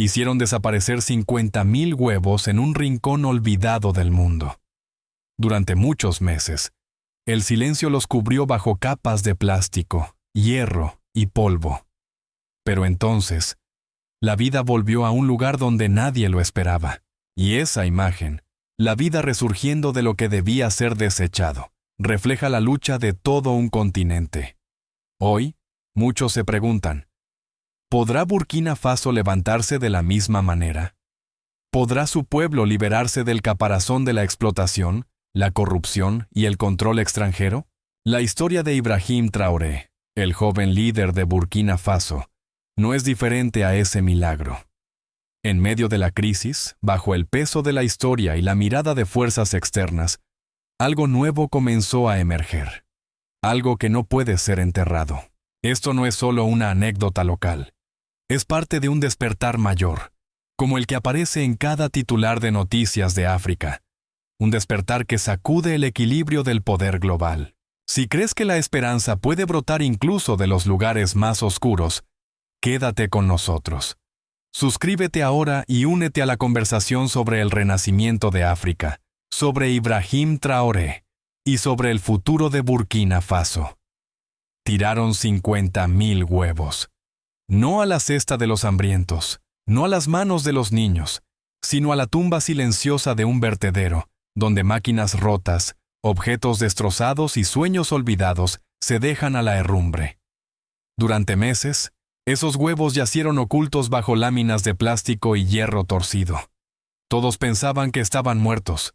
Hicieron desaparecer 50,000 huevos en un rincón olvidado del mundo. Durante muchos meses, el silencio los cubrió bajo capas de plástico, hierro y polvo. Pero entonces, la vida volvió a un lugar donde nadie lo esperaba. Y esa imagen, la vida resurgiendo de lo que debía ser desechado, refleja la lucha de todo un continente. Hoy, muchos se preguntan, ¿podrá Burkina Faso levantarse de la misma manera? ¿Podrá su pueblo liberarse del caparazón de la explotación, la corrupción y el control extranjero? La historia de Ibrahim Traoré, el joven líder de Burkina Faso, no es diferente a ese milagro. En medio de la crisis, bajo el peso de la historia y la mirada de fuerzas externas, algo nuevo comenzó a emerger. Algo que no puede ser enterrado. Esto no es solo una anécdota local. Es parte de un despertar mayor, como el que aparece en cada titular de noticias de África. Un despertar que sacude el equilibrio del poder global. Si crees que la esperanza puede brotar incluso de los lugares más oscuros, quédate con nosotros. Suscríbete ahora y únete a la conversación sobre el renacimiento de África, sobre Ibrahim Traoré y sobre el futuro de Burkina Faso. Tiraron 50,000 huevos. No a la cesta de los hambrientos, no a las manos de los niños, sino a la tumba silenciosa de un vertedero, donde máquinas rotas, objetos destrozados y sueños olvidados se dejan a la herrumbre. Durante meses, esos huevos yacieron ocultos bajo láminas de plástico y hierro torcido. Todos pensaban que estaban muertos.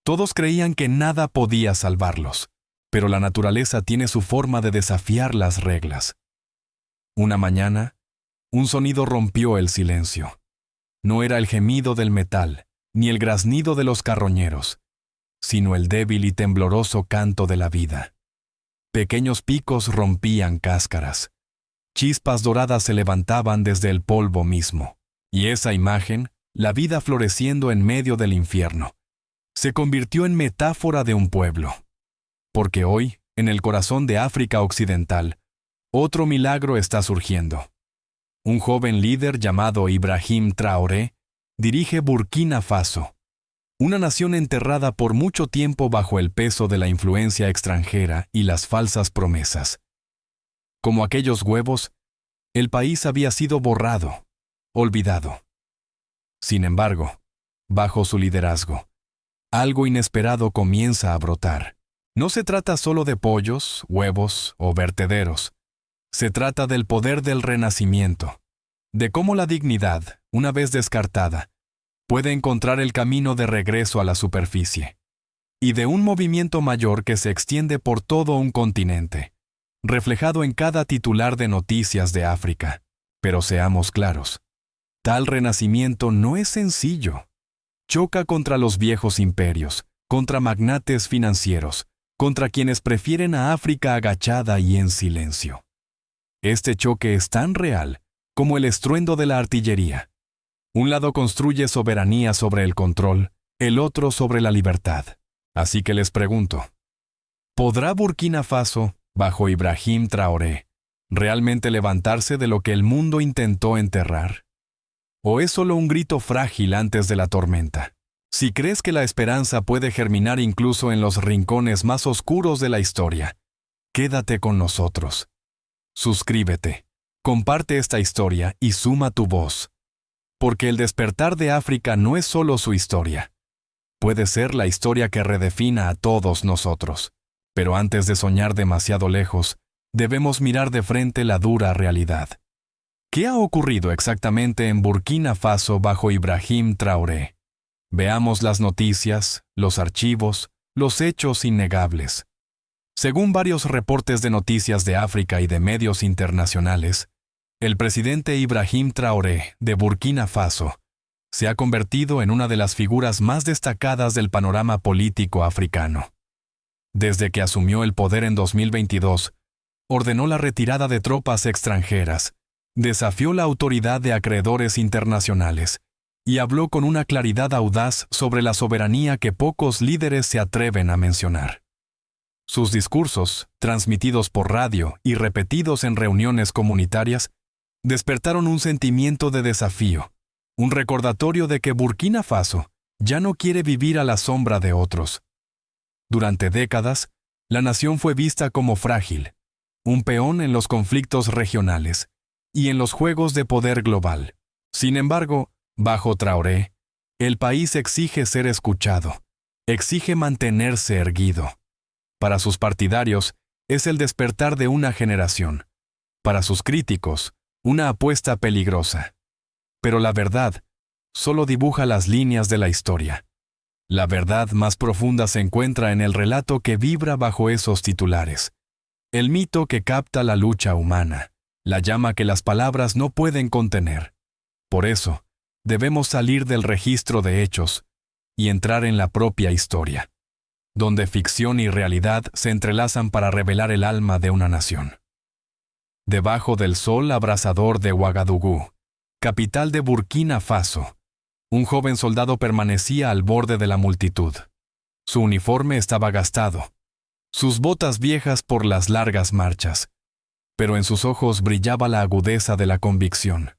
Todos creían que nada podía salvarlos. Pero la naturaleza tiene su forma de desafiar las reglas. Una mañana, un sonido rompió el silencio. No era el gemido del metal, ni el graznido de los carroñeros, sino el débil y tembloroso canto de la vida. Pequeños picos rompían cáscaras. Chispas doradas se levantaban desde el polvo mismo. Y esa imagen, la vida floreciendo en medio del infierno, se convirtió en metáfora de un pueblo. Porque hoy, en el corazón de África Occidental, otro milagro está surgiendo. Un joven líder llamado Ibrahim Traoré dirige Burkina Faso, una nación enterrada por mucho tiempo bajo el peso de la influencia extranjera y las falsas promesas. Como aquellos huevos, el país había sido borrado, olvidado. Sin embargo, bajo su liderazgo, algo inesperado comienza a brotar. No se trata solo de pollos, huevos o vertederos. Se trata del poder del renacimiento, de cómo la dignidad, una vez descartada, puede encontrar el camino de regreso a la superficie, y de un movimiento mayor que se extiende por todo un continente, reflejado en cada titular de noticias de África. Pero seamos claros, tal renacimiento no es sencillo. Choca contra los viejos imperios, contra magnates financieros, contra quienes prefieren a África agachada y en silencio. Este choque es tan real como el estruendo de la artillería. Un lado construye soberanía sobre el control, el otro sobre la libertad. Así que les pregunto, ¿podrá Burkina Faso, bajo Ibrahim Traoré, realmente levantarse de lo que el mundo intentó enterrar? ¿O es solo un grito frágil antes de la tormenta? Si crees que la esperanza puede germinar incluso en los rincones más oscuros de la historia, quédate con nosotros. Suscríbete, comparte esta historia y suma tu voz. Porque el despertar de África no es solo su historia. Puede ser la historia que redefina a todos nosotros. Pero antes de soñar demasiado lejos, debemos mirar de frente la dura realidad. ¿Qué ha ocurrido exactamente en Burkina Faso bajo Ibrahim Traoré? Veamos las noticias, los archivos, los hechos innegables. Según varios reportes de noticias de África y de medios internacionales, el presidente Ibrahim Traoré, de Burkina Faso, se ha convertido en una de las figuras más destacadas del panorama político africano. Desde que asumió el poder en 2022, ordenó la retirada de tropas extranjeras, desafió la autoridad de acreedores internacionales y habló con una claridad audaz sobre la soberanía que pocos líderes se atreven a mencionar. Sus discursos, transmitidos por radio y repetidos en reuniones comunitarias, despertaron un sentimiento de desafío, un recordatorio de que Burkina Faso ya no quiere vivir a la sombra de otros. Durante décadas, la nación fue vista como frágil, un peón en los conflictos regionales y en los juegos de poder global. Sin embargo, bajo Traoré, el país exige ser escuchado, exige mantenerse erguido. Para sus partidarios, es el despertar de una generación. Para sus críticos, una apuesta peligrosa. Pero la verdad solo dibuja las líneas de la historia. La verdad más profunda se encuentra en el relato que vibra bajo esos titulares. El mito que capta la lucha humana, la llama que las palabras no pueden contener. Por eso, debemos salir del registro de hechos y entrar en la propia historia, donde ficción y realidad se entrelazan para revelar el alma de una nación. Debajo del sol abrasador de Ouagadougou, capital de Burkina Faso, un joven soldado permanecía al borde de la multitud. Su uniforme estaba gastado, sus botas viejas por las largas marchas, pero en sus ojos brillaba la agudeza de la convicción.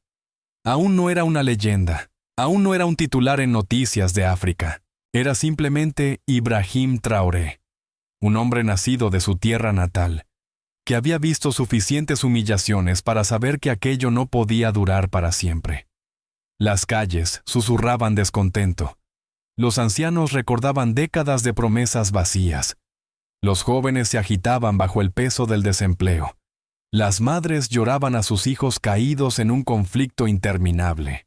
Aún no era una leyenda, aún no era un titular en Noticias de África. Era simplemente Ibrahim Traoré, un hombre nacido de su tierra natal, que había visto suficientes humillaciones para saber que aquello no podía durar para siempre. Las calles susurraban descontento. Los ancianos recordaban décadas de promesas vacías. Los jóvenes se agitaban bajo el peso del desempleo. Las madres lloraban a sus hijos caídos en un conflicto interminable.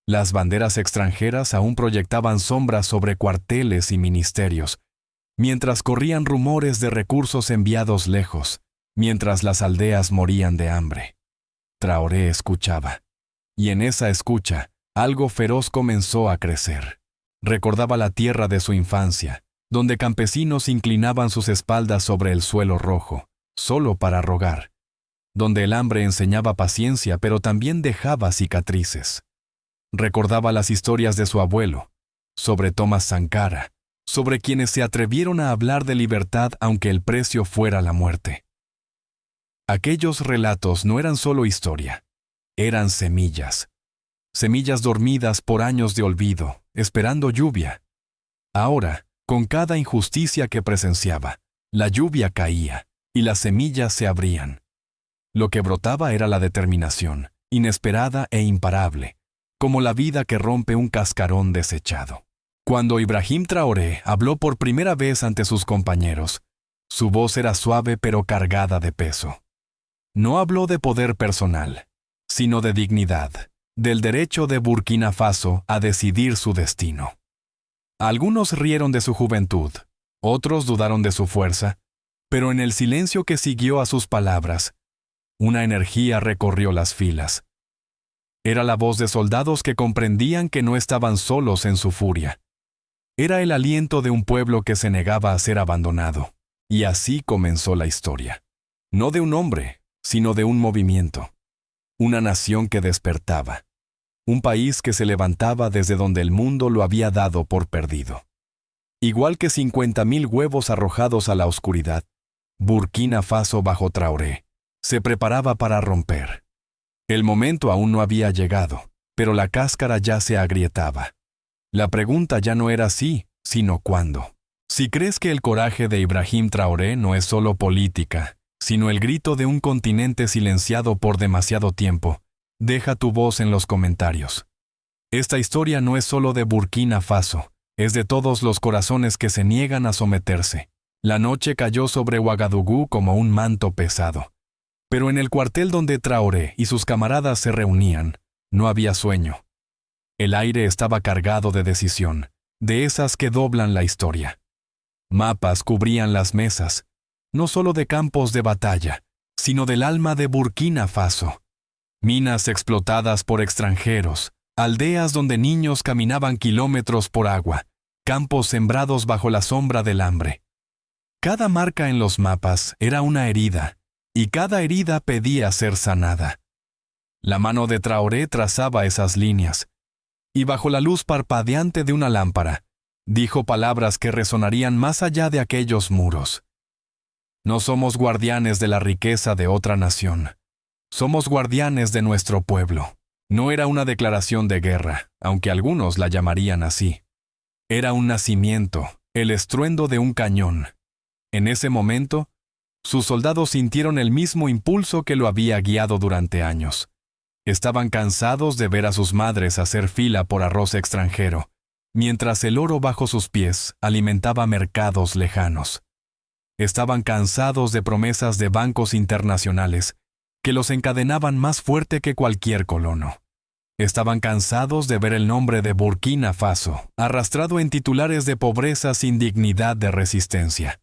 Las banderas extranjeras aún proyectaban sombras sobre cuarteles y ministerios, mientras corrían rumores de recursos enviados lejos, mientras las aldeas morían de hambre. Traoré escuchaba. Y en esa escucha, algo feroz comenzó a crecer. Recordaba la tierra de su infancia, donde campesinos inclinaban sus espaldas sobre el suelo rojo, solo para rogar. Donde el hambre enseñaba paciencia, pero también dejaba cicatrices. Recordaba las historias de su abuelo, sobre Thomas Sankara, sobre quienes se atrevieron a hablar de libertad aunque el precio fuera la muerte. Aquellos relatos no eran solo historia. Eran semillas. Semillas dormidas por años de olvido, esperando lluvia. Ahora, con cada injusticia que presenciaba, la lluvia caía y las semillas se abrían. Lo que brotaba era la determinación, inesperada e imparable, como la vida que rompe un cascarón desechado. Cuando Ibrahim Traoré habló por primera vez ante sus compañeros, su voz era suave pero cargada de peso. No habló de poder personal, sino de dignidad, del derecho de Burkina Faso a decidir su destino. Algunos rieron de su juventud, otros dudaron de su fuerza, pero en el silencio que siguió a sus palabras, una energía recorrió las filas. Era la voz de soldados que comprendían que no estaban solos en su furia. Era el aliento de un pueblo que se negaba a ser abandonado. Y así comenzó la historia. No de un hombre, sino de un movimiento. Una nación que despertaba. Un país que se levantaba desde donde el mundo lo había dado por perdido. Igual que 50.000 huevos arrojados a la oscuridad, Burkina Faso bajo Traoré se preparaba para romper. El momento aún no había llegado, pero la cáscara ya se agrietaba. La pregunta ya no era si, sino cuándo. Si crees que el coraje de Ibrahim Traoré no es solo política, sino el grito de un continente silenciado por demasiado tiempo, deja tu voz en los comentarios. Esta historia no es solo de Burkina Faso, es de todos los corazones que se niegan a someterse. La noche cayó sobre Ouagadougou como un manto pesado. Pero en el cuartel donde Traoré y sus camaradas se reunían, no había sueño. El aire estaba cargado de decisión, de esas que doblan la historia. Mapas cubrían las mesas, no solo de campos de batalla, sino del alma de Burkina Faso. Minas explotadas por extranjeros, aldeas donde niños caminaban kilómetros por agua, campos sembrados bajo la sombra del hambre. Cada marca en los mapas era una herida, y cada herida pedía ser sanada. La mano de Traoré trazaba esas líneas, y bajo la luz parpadeante de una lámpara, dijo palabras que resonarían más allá de aquellos muros. No somos guardianes de la riqueza de otra nación. Somos guardianes de nuestro pueblo. No era una declaración de guerra, aunque algunos la llamarían así. Era un nacimiento, el estruendo de un cañón. En ese momento, sus soldados sintieron el mismo impulso que lo había guiado durante años. Estaban cansados de ver a sus madres hacer fila por arroz extranjero, mientras el oro bajo sus pies alimentaba mercados lejanos. Estaban cansados de promesas de bancos internacionales que los encadenaban más fuerte que cualquier colono. Estaban cansados de ver el nombre de Burkina Faso arrastrado en titulares de pobreza sin dignidad de resistencia.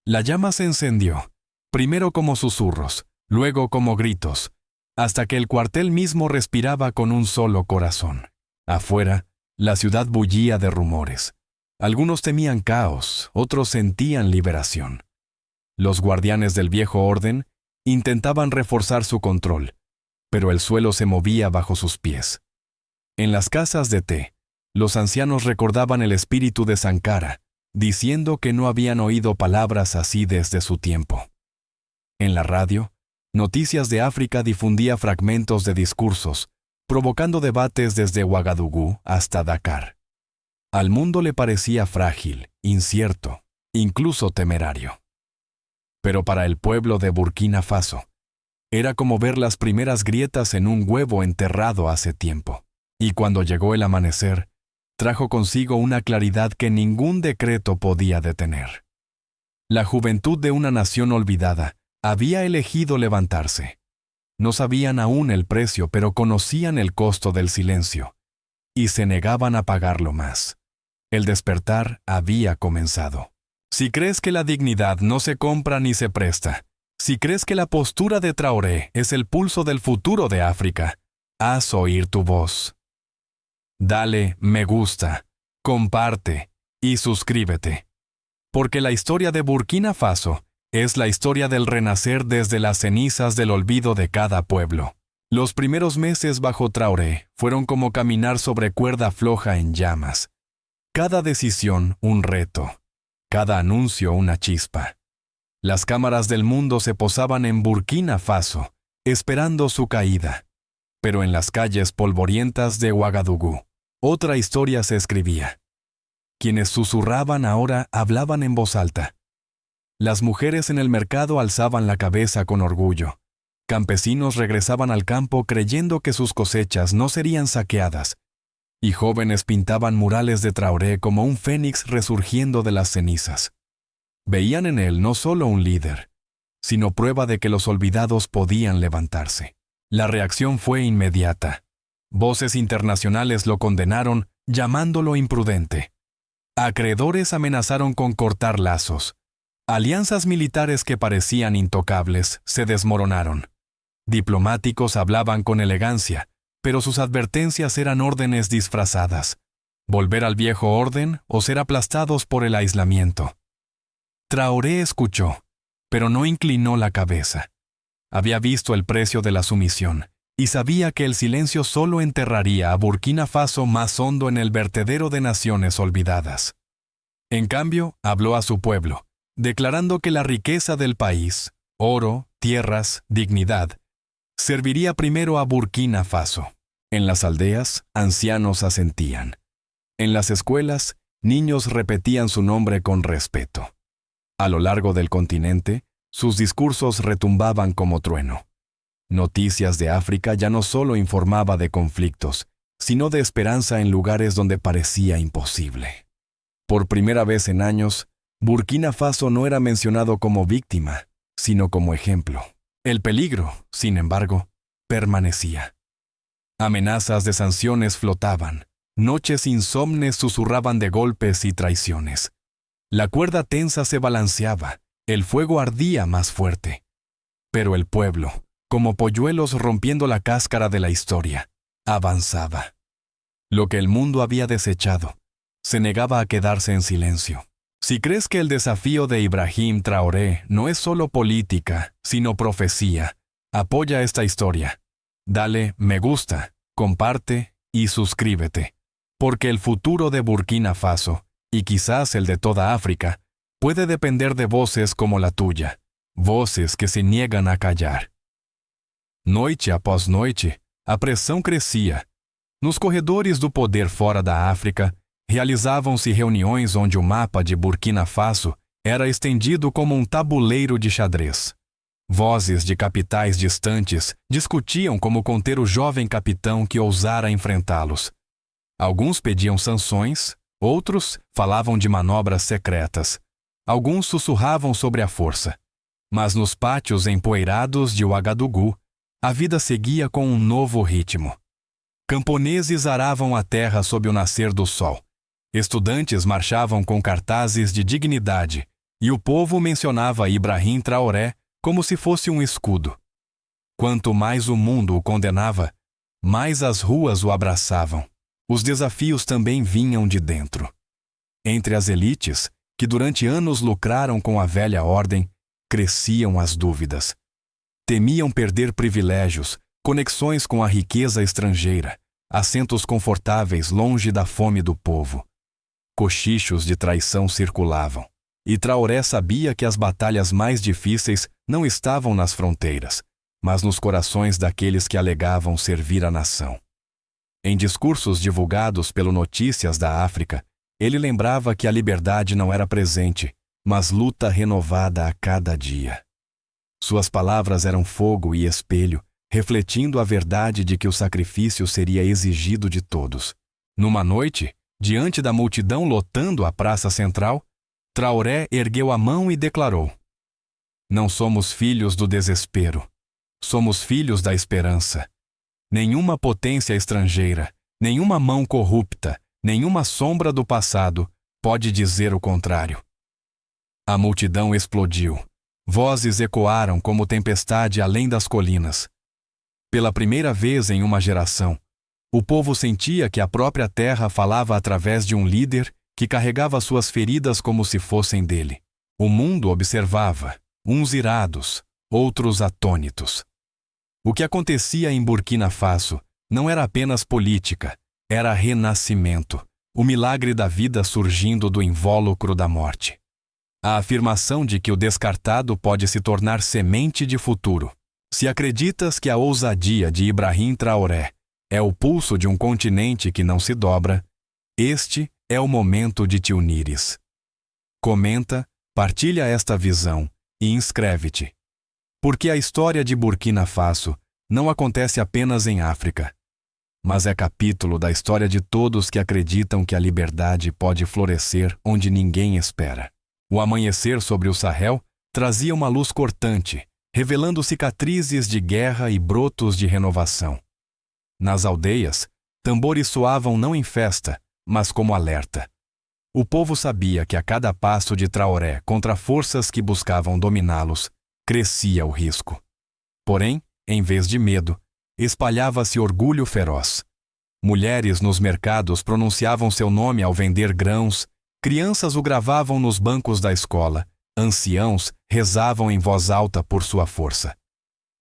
La llama se encendió, primero como susurros, luego como gritos, hasta que el cuartel mismo respiraba con un solo corazón. Afuera, la ciudad bullía de rumores. Algunos temían caos, otros sentían liberación. Los guardianes del viejo orden intentaban reforzar su control, pero el suelo se movía bajo sus pies. En las casas de té, los ancianos recordaban el espíritu de Sankara, diciendo que no habían oído palabras así desde su tiempo. En la radio, Noticias de África difundía fragmentos de discursos, provocando debates desde Ouagadougou hasta Dakar. Al mundo le parecía frágil, incierto, incluso temerario. Pero para el pueblo de Burkina Faso, era como ver las primeras grietas en un huevo enterrado hace tiempo. Y cuando llegó el amanecer, trajo consigo una claridad que ningún decreto podía detener. La juventud de una nación olvidada había elegido levantarse. No sabían aún el precio, pero conocían el costo del silencio, y se negaban a pagarlo más. El despertar había comenzado. Si crees que la dignidad no se compra ni se presta, si crees que la postura de Traoré es el pulso del futuro de África, haz oír tu voz. Dale me gusta, comparte y suscríbete. Porque la historia de Burkina Faso es la historia del renacer desde las cenizas del olvido de cada pueblo. Los primeros meses bajo Traoré fueron como caminar sobre cuerda floja en llamas. Cada decisión un reto, cada anuncio una chispa. Las cámaras del mundo se posaban en Burkina Faso, esperando su caída. Pero en las calles polvorientas de Ouagadougou, otra historia se escribía. Quienes susurraban ahora hablaban en voz alta. Las mujeres en el mercado alzaban la cabeza con orgullo. Campesinos regresaban al campo creyendo que sus cosechas no serían saqueadas, y jóvenes pintaban murales de Traoré como un fénix resurgiendo de las cenizas. Veían en él no solo un líder, sino prueba de que los olvidados podían levantarse. La reacción fue inmediata. Voces internacionales lo condenaron, llamándolo imprudente. Acreedores amenazaron con cortar lazos. Alianzas militares que parecían intocables se desmoronaron. Diplomáticos hablaban con elegancia, pero sus advertencias eran órdenes disfrazadas. Volver al viejo orden o ser aplastados por el aislamiento. Traoré escuchó, pero no inclinó la cabeza. Había visto el precio de la sumisión y sabía que el silencio solo enterraría a Burkina Faso más hondo en el vertedero de naciones olvidadas. En cambio, habló a su pueblo, declarando que la riqueza del país, oro, tierras, dignidad, serviría primero a Burkina Faso. En las aldeas, ancianos asentían. En las escuelas, niños repetían su nombre con respeto. A lo largo del continente, sus discursos retumbaban como trueno. Noticias de África ya no solo informaba de conflictos, sino de esperanza en lugares donde parecía imposible. Por primera vez en años, Burkina Faso no era mencionado como víctima, sino como ejemplo. El peligro, sin embargo, permanecía. Amenazas de sanciones flotaban, noches insomnes susurraban de golpes y traiciones. La cuerda tensa se balanceaba, el fuego ardía más fuerte. Pero el pueblo, como polluelos rompiendo la cáscara de la historia, avanzaba. Lo que el mundo había desechado, se negaba a quedarse en silencio. Si crees que el desafío de Ibrahim Traoré no es solo política, sino profecía, apoya esta historia. Dale me gusta, comparte y suscríbete. Porque el futuro de Burkina Faso, y quizás el de toda África, puede depender de voces como la tuya, voces que se niegan a callar. Noite após noite, A pressão crescia. Nos corredores do poder fora da África, realizavam-se reuniões onde o mapa de Burkina Faso era estendido como um tabuleiro de xadrez. Vozes de capitais distantes discutiam como conter o jovem capitão que ousara enfrentá-los. Alguns pediam sanções, outros falavam de manobras secretas. Alguns sussurravam sobre a força. Mas nos pátios empoeirados de Ouagadougou, a vida seguia com um novo ritmo. Camponeses aravam a terra sob o nascer do sol. Estudantes marchavam com cartazes de dignidade, e o povo mencionava Ibrahim Traoré como se fosse um escudo. Quanto mais o mundo o condenava, mais as ruas o abraçavam. Os desafios também vinham de dentro. Entre as elites, que durante anos lucraram com a velha ordem, cresciam as dúvidas. Temiam perder privilégios, conexões com a riqueza estrangeira, assentos confortáveis longe da fome do povo. Cochichos de traição circulavam, e Traoré sabia que as batalhas mais difíceis não estavam nas fronteiras, mas nos corações daqueles que alegavam servir a nação. Em discursos divulgados pelo Notícias da África, ele lembrava que a liberdade não era presente, mas luta renovada a cada dia. Suas palavras eram fogo e espelho, refletindo a verdade de que o sacrifício seria exigido de todos. Numa noite, diante da multidão lotando a praça central, Traoré ergueu a mão e declarou: "Não somos filhos do desespero, somos filhos da esperança. Nenhuma potência estrangeira, nenhuma mão corrupta, nenhuma sombra do passado pode dizer o contrário." A multidão explodiu. Vozes ecoaram como tempestade além das colinas. Pela primeira vez em uma geração, o povo sentia que a própria terra falava através de um líder que carregava suas feridas como se fossem dele. O mundo observava, uns irados, outros atônitos. O que acontecia em Burkina Faso não era apenas política, era renascimento, o milagre da vida surgindo do invólucro da morte. A afirmação de que o descartado pode se tornar semente de futuro. Se acreditas que a ousadia de Ibrahim Traoré é o pulso de um continente que não se dobra, este é o momento de te unires. Comenta, partilha esta visão e inscreve-te. Porque a história de Burkina Faso não acontece apenas em África, mas é capítulo da história de todos que acreditam que a liberdade pode florescer onde ninguém espera. O amanhecer sobre o Sahel trazia uma luz cortante, revelando cicatrizes de guerra e brotos de renovação. Nas aldeias, tambores soavam não em festa, mas como alerta. O povo sabia que a cada passo de Traoré contra forças que buscavam dominá-los, crescia o risco. Porém, em vez de medo, espalhava-se orgulho feroz. Mulheres nos mercados pronunciavam seu nome ao vender grãos, crianças o gravavam nos bancos da escola, anciãos rezavam em voz alta por sua força.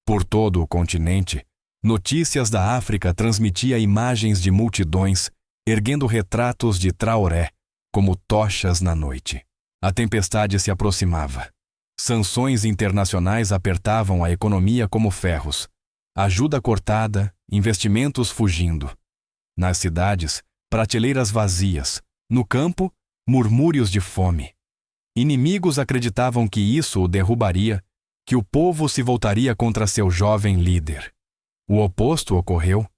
Por todo o continente, Notícias da África transmitia imagens de multidões, erguendo retratos de Traoré, como tochas na noite. A tempestade se aproximava. Sanções internacionais apertavam a economia como ferros. Ajuda cortada, investimentos fugindo. Nas cidades, prateleiras vazias. No campo, murmúrios de fome. Inimigos acreditavam que isso o derrubaria, que o povo se voltaria contra seu jovem líder. O oposto ocorreu.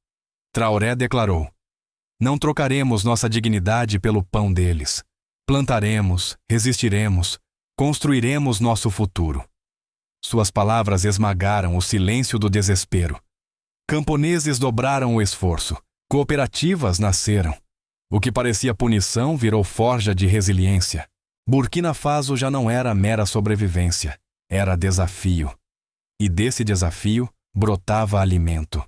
Traoré declarou: "Não trocaremos nossa dignidade pelo pão deles. Plantaremos, resistiremos, construiremos nosso futuro." Suas palavras esmagaram o silêncio do desespero. Camponeses dobraram o esforço. Cooperativas nasceram. O que parecia punição virou forja de resiliência. Burkina Faso já não era mera sobrevivência, era desafio. E desse desafio brotava alimento.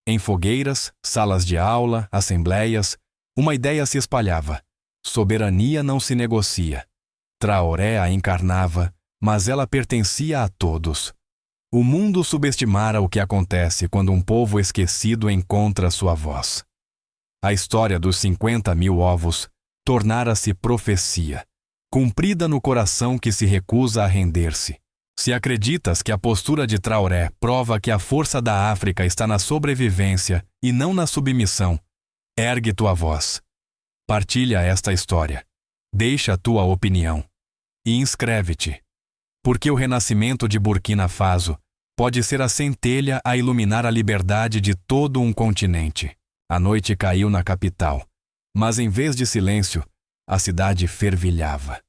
Em fogueiras, salas de aula, assembleias, uma ideia se espalhava. Soberania não se negocia. Traoré a encarnava, mas ela pertencia a todos. O mundo subestimara o que acontece quando um povo esquecido encontra sua voz. A história dos 50.000 ovos tornara-se profecia, cumprida no coração que se recusa a render-se. Se acreditas que a postura de Traoré prova que a força da África está na sobrevivência e não na submissão, ergue tua voz. Partilha esta história. Deixa tua opinião. E inscreve-te. Porque o renascimento de Burkina Faso pode ser a centelha a iluminar a liberdade de todo um continente. A noite caiu na capital, mas em vez de silêncio, a cidade fervilhava.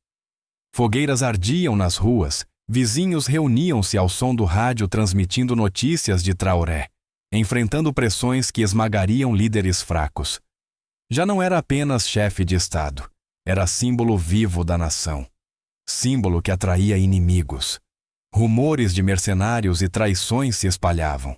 Fogueiras ardiam nas ruas, vizinhos reuniam-se ao som do rádio transmitindo notícias de Traoré, enfrentando pressões que esmagariam líderes fracos. Já não era apenas chefe de Estado, era símbolo vivo da nação. Símbolo que atraía inimigos. Rumores de mercenários e traições se espalhavam.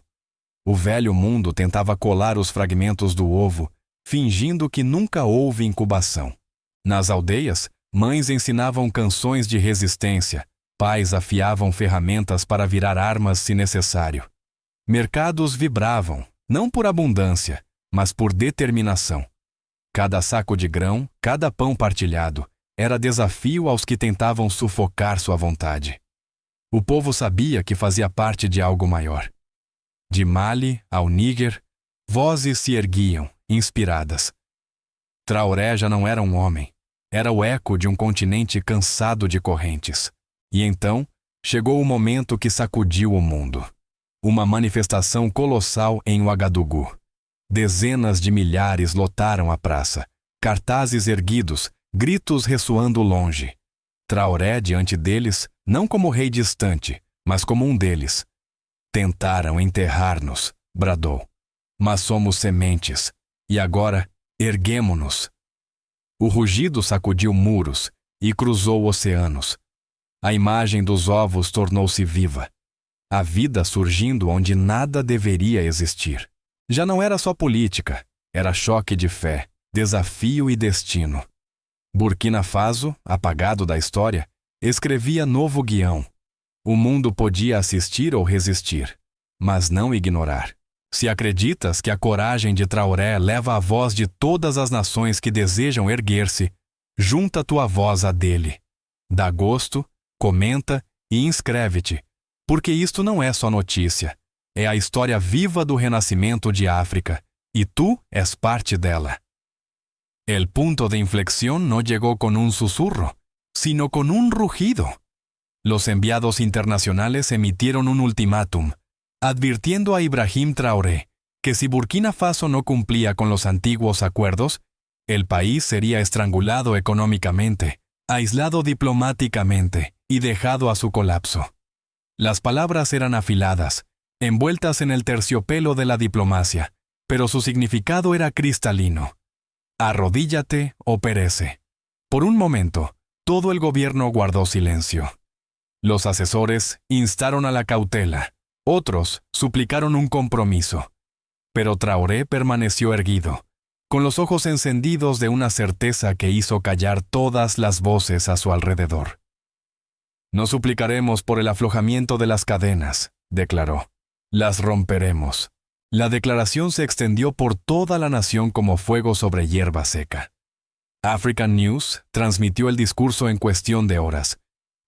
O velho mundo tentava colar os fragmentos do ovo, fingindo que nunca houve incubação. Nas aldeias, mães ensinavam canções de resistência, pais afiavam ferramentas para virar armas se necessário. Mercados vibravam, não por abundância, mas por determinação. Cada saco de grão, cada pão partilhado, era desafio aos que tentavam sufocar sua vontade. O povo sabia que fazia parte de algo maior. De Mali ao Níger, vozes se erguiam, inspiradas. Traoré já não era um homem, era o eco de um continente cansado de correntes. E então, chegou o momento que sacudiu o mundo. Uma manifestação colossal em Ouagadougou. Dezenas de milhares lotaram a praça, cartazes erguidos, gritos ressoando longe. Traoré diante deles, não como rei distante, mas como um deles. Tentaram enterrar-nos, bradou. Mas somos sementes, e agora erguemo-nos. O rugido sacudiu muros e cruzou oceanos. A imagem dos ovos tornou-se viva. A vida surgindo onde nada deveria existir. Já não era só política, era choque de fé, desafio e destino. Burkina Faso, apagado da história, escrevia novo guião. O mundo podia assistir ou resistir, mas não ignorar. Se acreditas que a coragem de Traoré leva a voz de todas as nações que desejam erguer-se, junta tua voz à dele. Dá gosto, comenta e inscreve-te, porque isto não é só notícia. É a história viva do renascimento de África, y tú es parte dela. El punto de inflexión no llegó con un susurro, sino con un rugido. Los enviados internacionales emitieron un ultimátum, advirtiendo a Ibrahim Traoré que si Burkina Faso no cumplía con los antiguos acuerdos, el país sería estrangulado económicamente, aislado diplomáticamente y dejado a su colapso. Las palabras eran afiladas, envueltas en el terciopelo de la diplomacia, pero su significado era cristalino. Arrodíllate o perece. Por un momento, todo el gobierno guardó silencio. Los asesores instaron a la cautela, otros suplicaron un compromiso. Pero Traoré permaneció erguido, con los ojos encendidos de una certeza que hizo callar todas las voces a su alrededor. No suplicaremos por el aflojamiento de las cadenas, declaró. Las romperemos. La declaración se extendió por toda la nación como fuego sobre hierba seca. African News transmitió el discurso en cuestión de horas,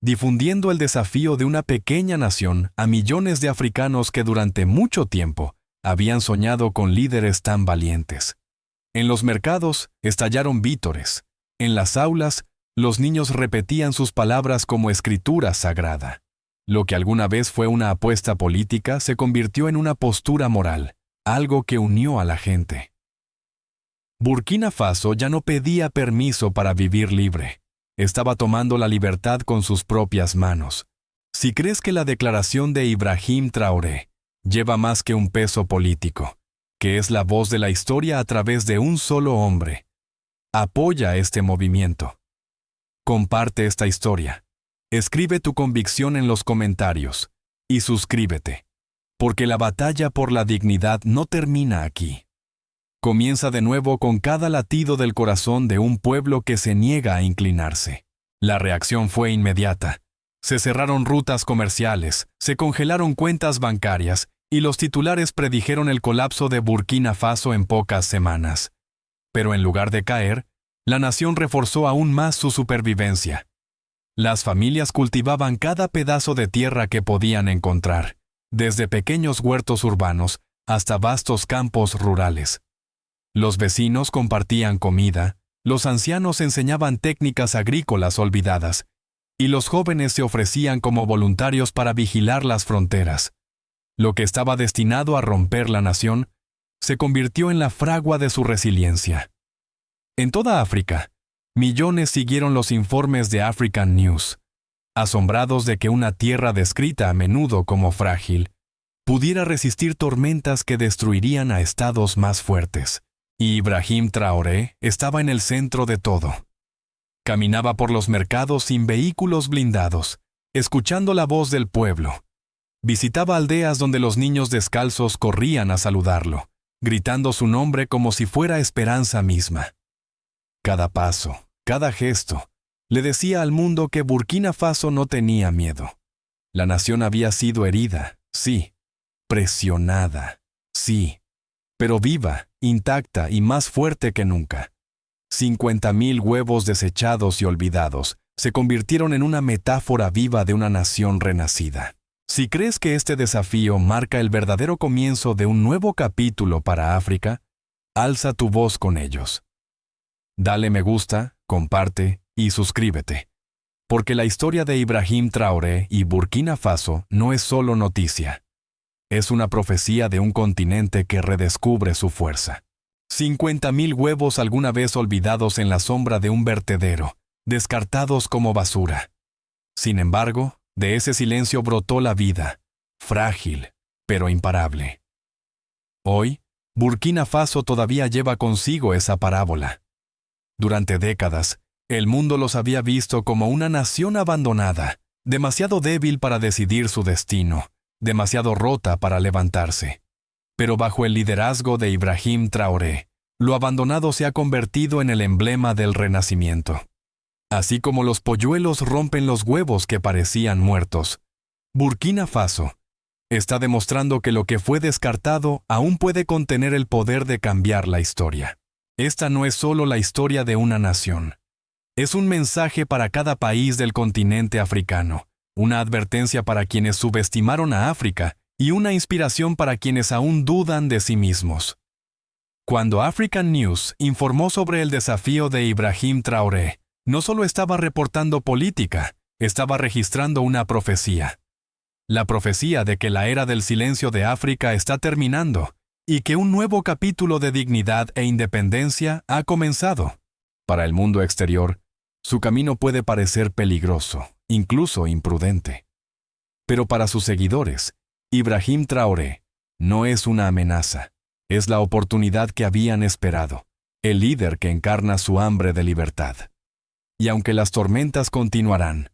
difundiendo el desafío de una pequeña nación a millones de africanos que durante mucho tiempo habían soñado con líderes tan valientes. En los mercados estallaron vítores. En las aulas, los niños repetían sus palabras como escritura sagrada. Lo que alguna vez fue una apuesta política se convirtió en una postura moral, algo que unió a la gente. Burkina Faso ya no pedía permiso para vivir libre. Estaba tomando la libertad con sus propias manos. Si crees que la declaración de Ibrahim Traoré lleva más que un peso político, que es la voz de la historia a través de un solo hombre, apoya este movimiento. Comparte esta historia. Escribe tu convicción en los comentarios y suscríbete, porque la batalla por la dignidad no termina aquí. Comienza de nuevo con cada latido del corazón de un pueblo que se niega a inclinarse. La reacción fue inmediata. Se cerraron rutas comerciales, se congelaron cuentas bancarias y los titulares predijeron el colapso de Burkina Faso en pocas semanas. Pero en lugar de caer, la nación reforzó aún más su supervivencia. Las familias cultivaban cada pedazo de tierra que podían encontrar, desde pequeños huertos urbanos hasta vastos campos rurales. Los vecinos compartían comida, los ancianos enseñaban técnicas agrícolas olvidadas, y los jóvenes se ofrecían como voluntarios para vigilar las fronteras. Lo que estaba destinado a romper la nación se convirtió en la fragua de su resiliencia. En toda África, millones siguieron los informes de African News, asombrados de que una tierra descrita a menudo como frágil pudiera resistir tormentas que destruirían a estados más fuertes. Y Ibrahim Traoré estaba en el centro de todo. Caminaba por los mercados sin vehículos blindados, escuchando la voz del pueblo. Visitaba aldeas donde los niños descalzos corrían a saludarlo, gritando su nombre como si fuera esperanza misma. Cada paso, cada gesto, le decía al mundo que Burkina Faso no tenía miedo. La nación había sido herida, sí, presionada, sí, pero viva, intacta y más fuerte que nunca. 50.000 huevos desechados y olvidados se convirtieron en una metáfora viva de una nación renacida. Si crees que este desafío marca el verdadero comienzo de un nuevo capítulo para África, alza tu voz con ellos. Dale me gusta, comparte y suscríbete, porque la historia de Ibrahim Traoré y Burkina Faso no es solo noticia. Es una profecía de un continente que redescubre su fuerza. 50.000 huevos alguna vez olvidados en la sombra de un vertedero, descartados como basura. Sin embargo, de ese silencio brotó la vida, frágil, pero imparable. Hoy, Burkina Faso todavía lleva consigo esa parábola. Durante décadas, el mundo los había visto como una nación abandonada, demasiado débil para decidir su destino, demasiado rota para levantarse. Pero bajo el liderazgo de Ibrahim Traoré, lo abandonado se ha convertido en el emblema del renacimiento. Así como los polluelos rompen los huevos que parecían muertos, Burkina Faso está demostrando que lo que fue descartado aún puede contener el poder de cambiar la historia. Esta no es solo la historia de una nación. Es un mensaje para cada país del continente africano, una advertencia para quienes subestimaron a África y una inspiración para quienes aún dudan de sí mismos. Cuando African News informó sobre el desafío de Ibrahim Traoré, no solo estaba reportando política, estaba registrando una profecía. La profecía de que la era del silencio de África está terminando y que un nuevo capítulo de dignidad e independencia ha comenzado. Para el mundo exterior, su camino puede parecer peligroso, incluso imprudente. Pero para sus seguidores, Ibrahim Traoré no es una amenaza, es la oportunidad que habían esperado, el líder que encarna su hambre de libertad. Y aunque las tormentas continuarán,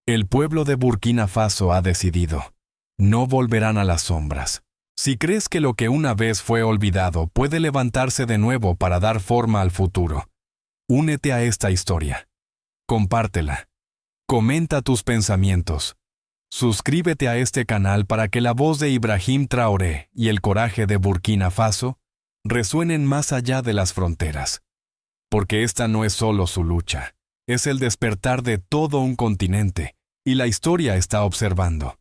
el pueblo de Burkina Faso ha decidido, no volverán a las sombras. Si crees que lo que una vez fue olvidado puede levantarse de nuevo para dar forma al futuro, únete a esta historia. Compártela. Comenta tus pensamientos. Suscríbete a este canal para que la voz de Ibrahim Traoré y el coraje de Burkina Faso resuenen más allá de las fronteras. Porque esta no es solo su lucha, es el despertar de todo un continente, y la historia está observando.